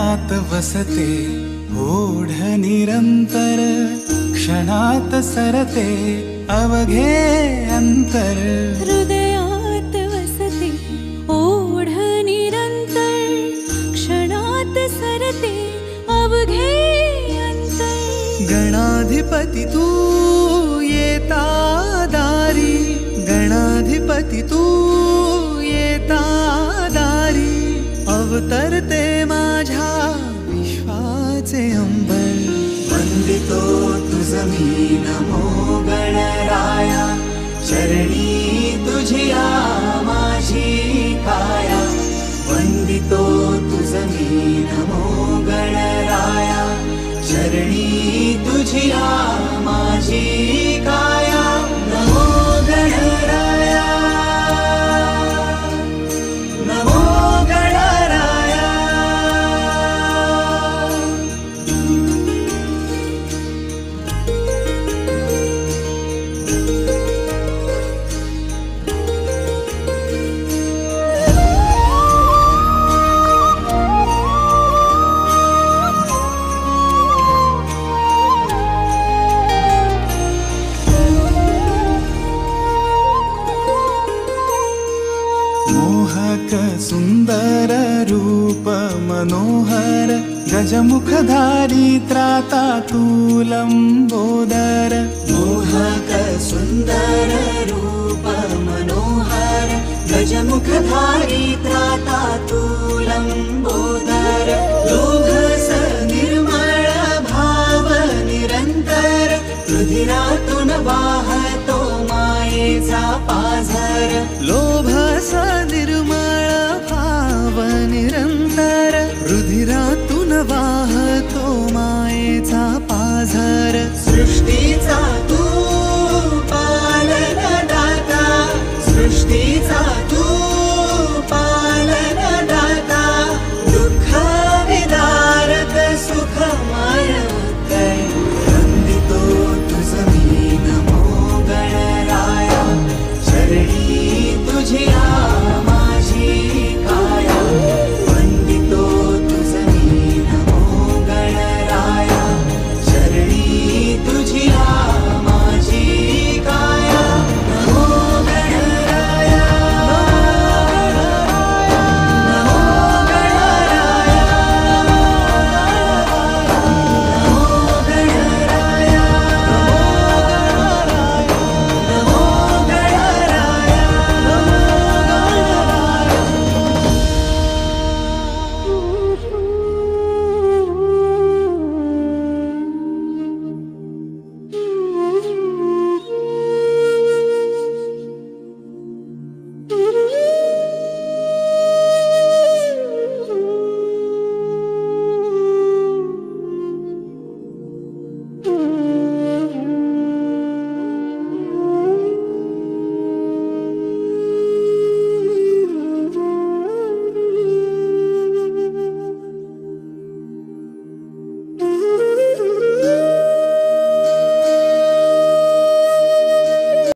मनात वसते ओढ निरंतर, क्षणात सरते अवघे अंतर. हृदयात वसते ओढ निरंतर, क्षणात सरते अवघे अंतर. गणाधिपती तू येता दारी, गणाधिपती तू येता दारी. अवतरते माझ्या विश्वाचे अंबर. वंदितो तुझ मी नमो गणराया, चरणी तुझिया माझी काया. वंदितो तुझ मी नमो गणराया, चरणी तुझिया माझी काया. नमो गणराया, नमो गणराया. मोहक सुंदर रूप मनोहर, गजमुखधारी त्राता तू लंबोदर. मोहक सुंदर रूप मनोहर, गजमुखधारी त्राता तू लंबोदर. लोभस निर्मळ भाव निरंतर, रुधिरातून वाहतो मायेचा पाझर. लोभस निर्मळ भाव निरंतर, रुधिरातून वाहतो